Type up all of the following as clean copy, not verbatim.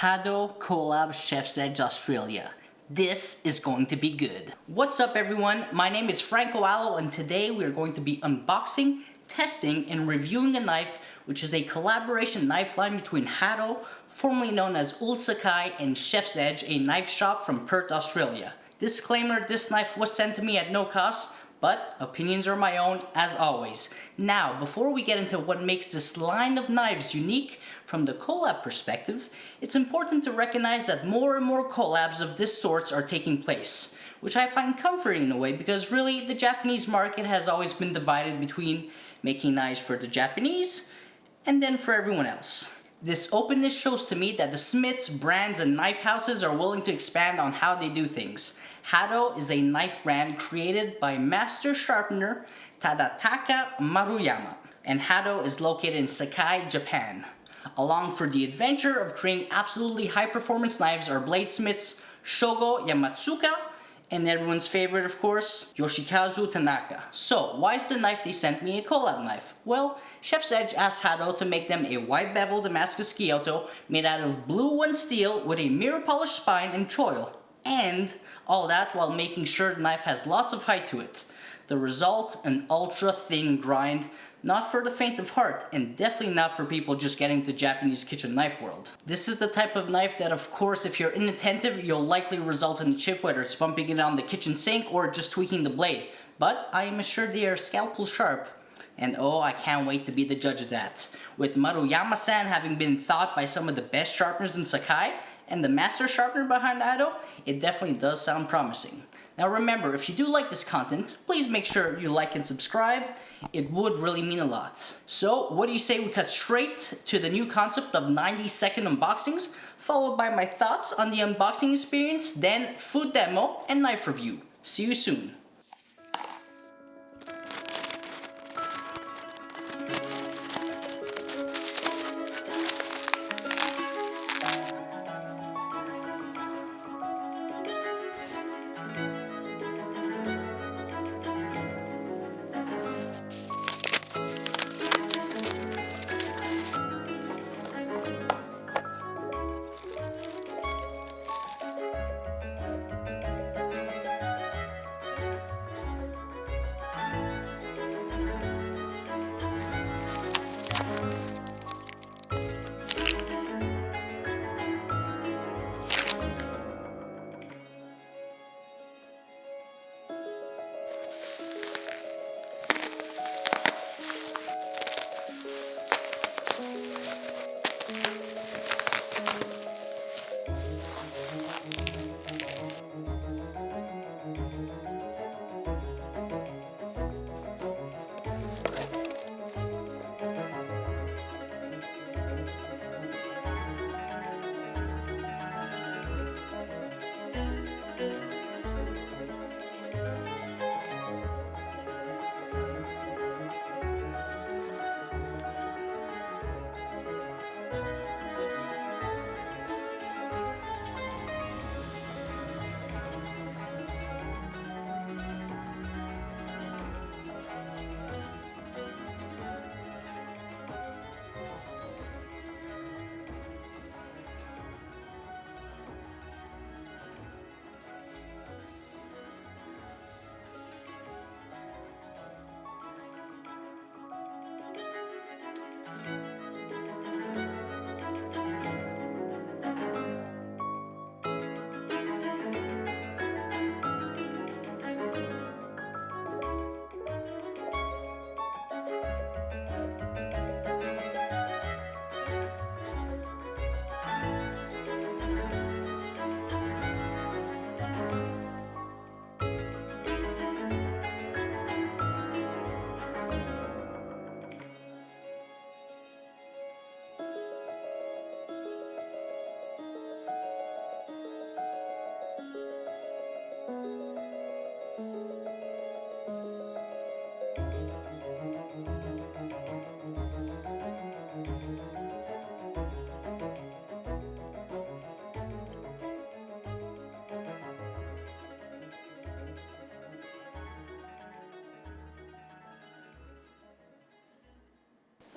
Hado collab Chef's Edge Australia. This is going to be good. What's up everyone? My name is Franco Allo and today we are going to be unboxing, testing, and reviewing a knife which is a collaboration knife line between Hado, formerly known as Sakai, and Chef's Edge, a knife shop from Perth, Australia. Disclaimer, this knife was sent to me at no cost, but opinions are my own as always. Now, before we get into what makes this line of knives unique from the collab perspective, it's important to recognize that more and more collabs of this sort are taking place, which I find comforting in a way because really the Japanese market has always been divided between making knives for the Japanese and then for everyone else. This openness shows to me that the smiths, brands, and knife houses are willing to expand on how they do things. Hado is a knife brand created by master sharpener Tadataka Maruyama, and Hado is located in Sakai, Japan. Along for the adventure of creating absolutely high-performance knives are bladesmiths Shogo Yamatsuka, and everyone's favorite, of course, Yoshikazu Tanaka. So, why is the knife they sent me a collab knife? Well, Chef's Edge asked Hado to make them a wide bevel Damascus Gyuto made out of blue one steel with a mirror polished spine and choil. And all that while making sure the knife has lots of height to it. The result, an ultra thin grind, not for the faint of heart, and definitely not for people just getting to Japanese kitchen knife world. This is the type of knife that, of course, if you're inattentive, you'll likely result in a chip, whether it's bumping it on the kitchen sink or just tweaking the blade. But I am assured they are scalpel sharp. And oh, I can't wait to be the judge of that. With Maruyama-san having been thought by some of the best sharpeners in Sakai, and the master sharpener behind Hado, it definitely does sound promising. Now remember, if you do like this content, please make sure you like and subscribe. It would really mean a lot. So, what do you say we cut straight to the new concept of 90-second unboxings, followed by my thoughts on the unboxing experience, then food demo and knife review. See you soon.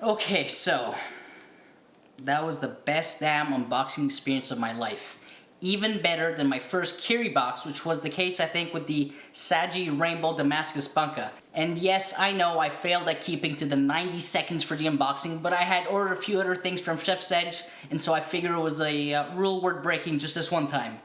Okay, so That was the best damn unboxing experience of my life. Even better than my first Kiri box, which was the case I think with the Sagi Rainbow Damascus Bunka. And yes, I know I failed at keeping to the 90 seconds for the unboxing, but I had ordered a few other things from Chef's Edge, and so I figured it was a rule worth breaking just this one time.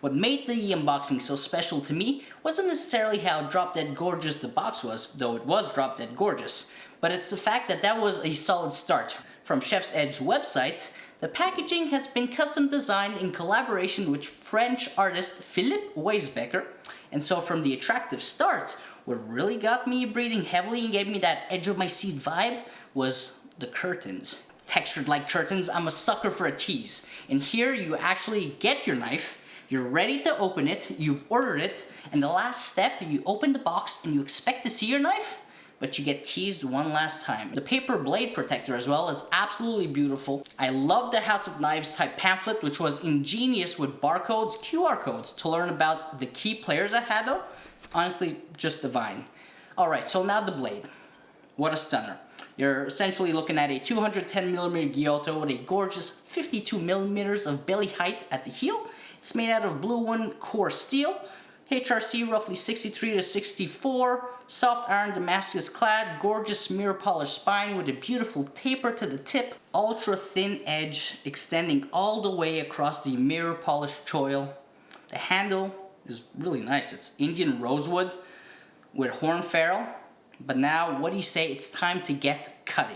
What made the unboxing so special to me wasn't necessarily how drop dead gorgeous the box was, though it was drop dead gorgeous, but it's the fact that that was a solid start. From Chef's Edge website, the packaging has been custom designed in collaboration with French artist Philippe Weisbecker, and so from the attractive start, what really got me breathing heavily and gave me that edge of my seat vibe was the curtains. Textured like curtains, I'm a sucker for a tease. And here you actually get your knife, you're ready to open it, you've ordered it, and the last step, you open the box and you expect to see your knife, but you get teased one last time. The paper blade protector as well is absolutely beautiful. I love the House of Knives type pamphlet, which was ingenious with barcodes, QR codes to learn about the key players at Hado. Honestly, just divine. Alright, so now the blade. What a stunner. You're essentially looking at a 210mm Gyuto with a gorgeous 52mm of belly height at the heel. It's made out of blue one core steel. HRC roughly 63 to 64, soft iron Damascus clad, gorgeous mirror polished spine with a beautiful taper to the tip, ultra thin edge extending all the way across the mirror polished choil. The handle is really nice. It's Indian rosewood with horn ferrule. But now, what do you say? It's time to get cutting.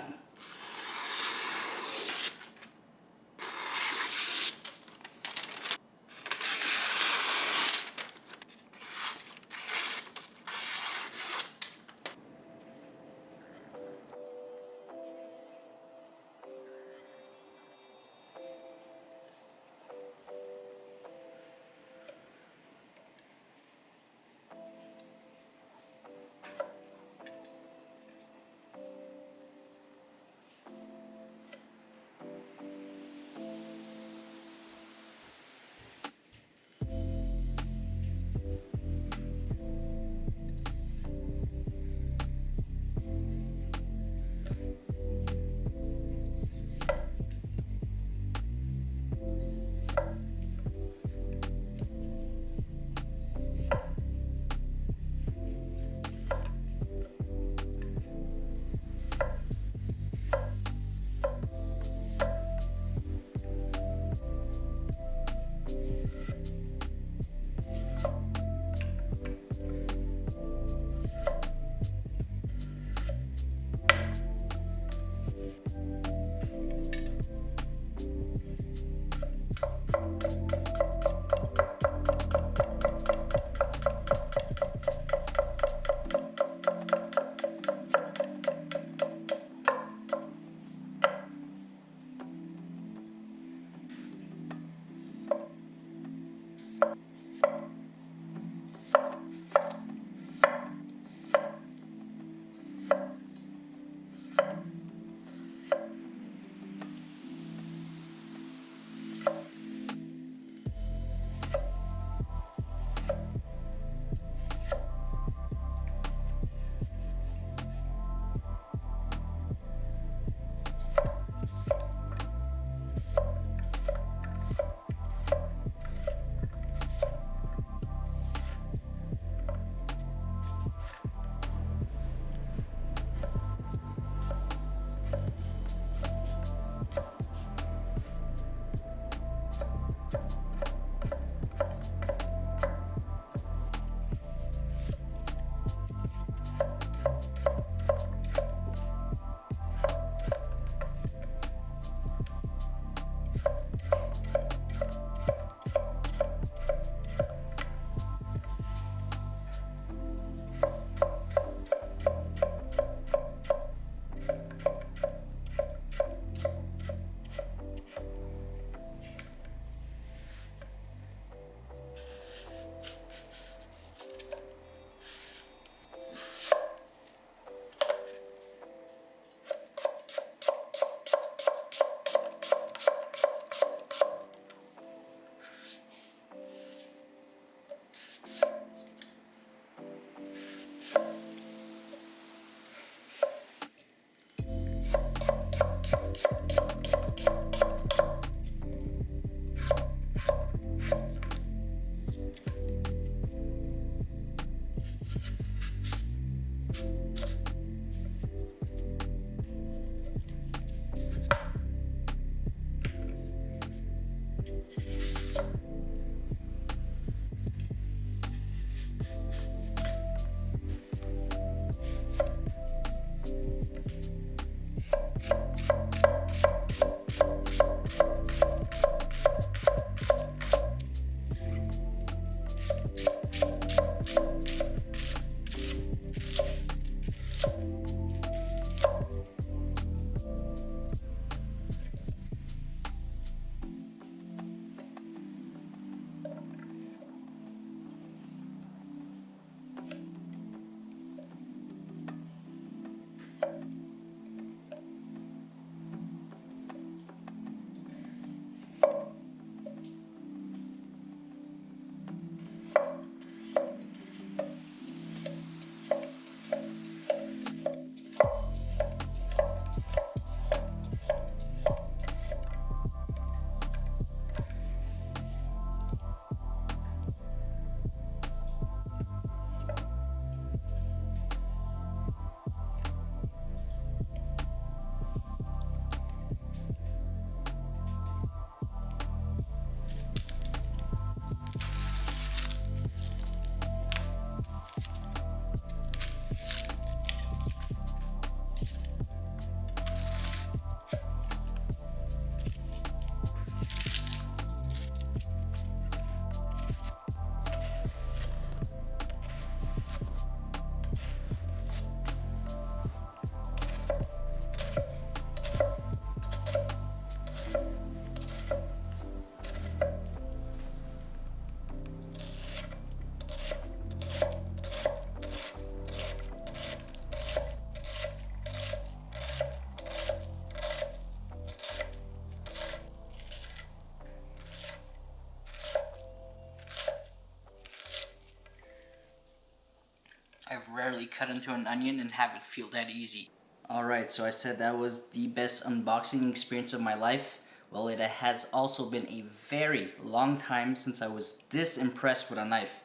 I've rarely cut into an onion and have it feel that easy. Alright, so I said that was the best unboxing experience of my life. Well, it has also been a very long time since I was this impressed with a knife.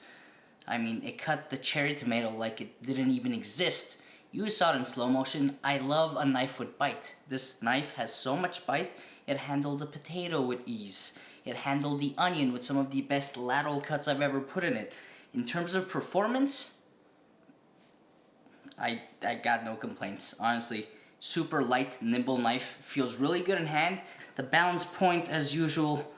I mean, it cut the cherry tomato like it didn't even exist. You saw it in slow motion. I love a knife with bite. This knife has so much bite, it handled the potato with ease. It handled the onion with some of the best lateral cuts I've ever put in it. In terms of performance, I got no complaints, honestly. Super light, nimble knife, feels really good in hand. The balance point, as usual,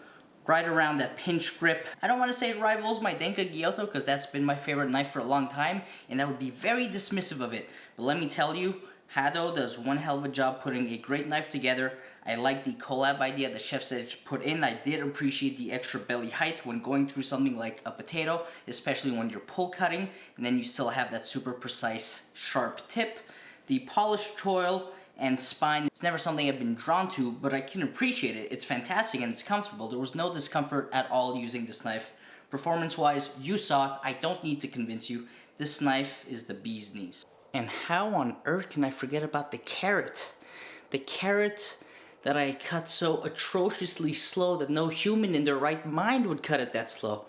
right around that pinch grip. I don't want to say it rivals my Denka Gyuto because that's been my favorite knife for a long time, and that would be very dismissive of it. But let me tell you, Hado does one hell of a job putting a great knife together. I like the collab idea the Chef's Edge put in. I did appreciate the extra belly height when going through something like a potato, especially when you're pull cutting, and then you still have that super precise, sharp tip. The polished choil and spine, it's never something I've been drawn to, but I can appreciate it. It's fantastic and it's comfortable. There was no discomfort at all using this knife. Performance-wise, you saw it. I don't need to convince you. This knife is the bee's knees. And how on earth can I forget about the carrot? The carrot that I cut so atrociously slow that no human in their right mind would cut it that slow.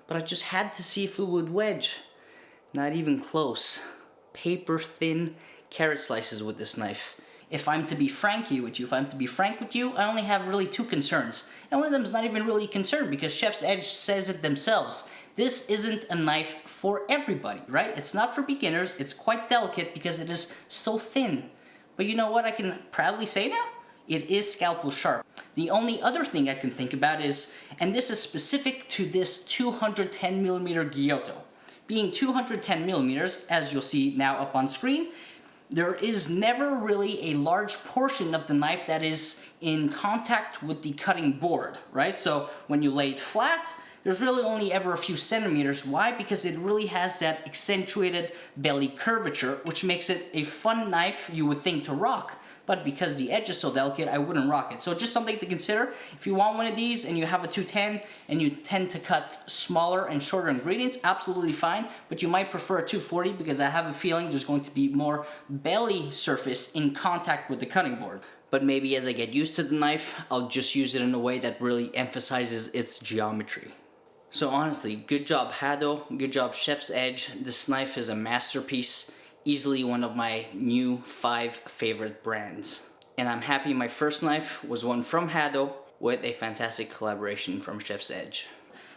But I just had to see if it would wedge. Not even close. Paper thin carrot slices with this knife. If I'm to be frank with you, I only have really two concerns. And one of them is not even really a concern because Chef's Edge says it themselves. This isn't a knife for everybody, right? It's not for beginners. It's quite delicate because it is so thin. But you know what I can proudly say now? It is scalpel sharp. The only other thing I can think about is, and this is specific to this 210mm Gyuto. Being 210mm, as you'll see now up on screen, there is never really a large portion of the knife that is in contact with the cutting board, right? So when you lay it flat, there's really only ever a few centimeters. Why? Because it really has that accentuated belly curvature, which makes it a fun knife you would think to rock. But because the edge is so delicate, I wouldn't rock it. So just something to consider. If you want one of these and you have a 210 and you tend to cut smaller and shorter ingredients, absolutely fine. But you might prefer a 240 because I have a feeling there's going to be more belly surface in contact with the cutting board. But maybe as I get used to the knife, I'll just use it in a way that really emphasizes its geometry. So honestly, good job Hado, good job Chef's Edge. This knife is a masterpiece. Easily one of my new 5 favorite brands. And I'm happy my first knife was one from Hado, with a fantastic collaboration from Chef's Edge.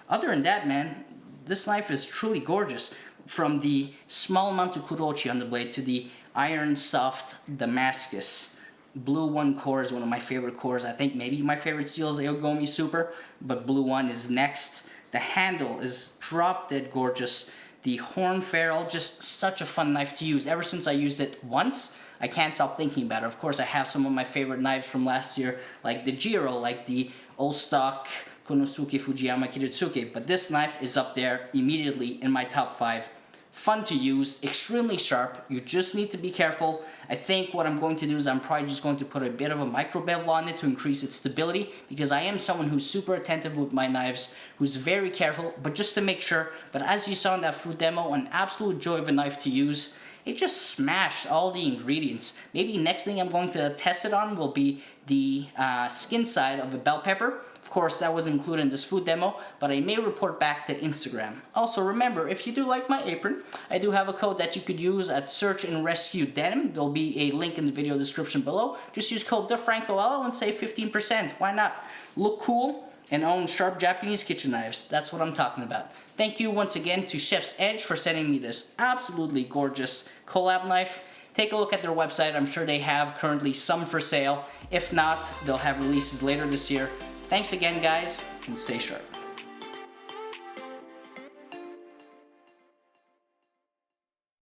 Other than that, man, this knife is truly gorgeous. From the small amount of Kurouchi on the blade to the iron soft Damascus. Blue 1 core is one of my favorite cores. I think maybe my favorite steel is Aogami Super, but Blue 1 is next. The handle is drop dead gorgeous. The horn ferrule, just such a fun knife to use. Ever since I used it once, I can't stop thinking about it. Of course, I have some of my favorite knives from last year, like the Giro, like the old stock Konosuke Fujiyama Kiritsuke, but this knife is up there immediately in my top 5. Fun to use, extremely sharp. You just need to be careful. I think what I'm going to do is I'm probably just going to put a bit of a micro bevel on it to increase its stability, because I am someone who's super attentive with my knives, who's very careful, but just to make sure. But as you saw in that food demo, an absolute joy of a knife to use. It just smashed all the ingredients. Maybe next thing I'm going to test it on will be the skin side of a bell pepper. Of course, that was included in this food demo, but I may report back to Instagram. Also, remember, if you do like my apron, I do have a code that you could use at Search and Rescue Denim. There'll be a link in the video description below. Just use code DeFrancoello and save 15%. Why not? Look cool and own sharp Japanese kitchen knives. That's what I'm talking about. Thank you once again to Chef's Edge for sending me this absolutely gorgeous collab knife. Take a look at their website. I'm sure they have currently some for sale. If not, they'll have releases later this year. Thanks again, guys, and stay sharp.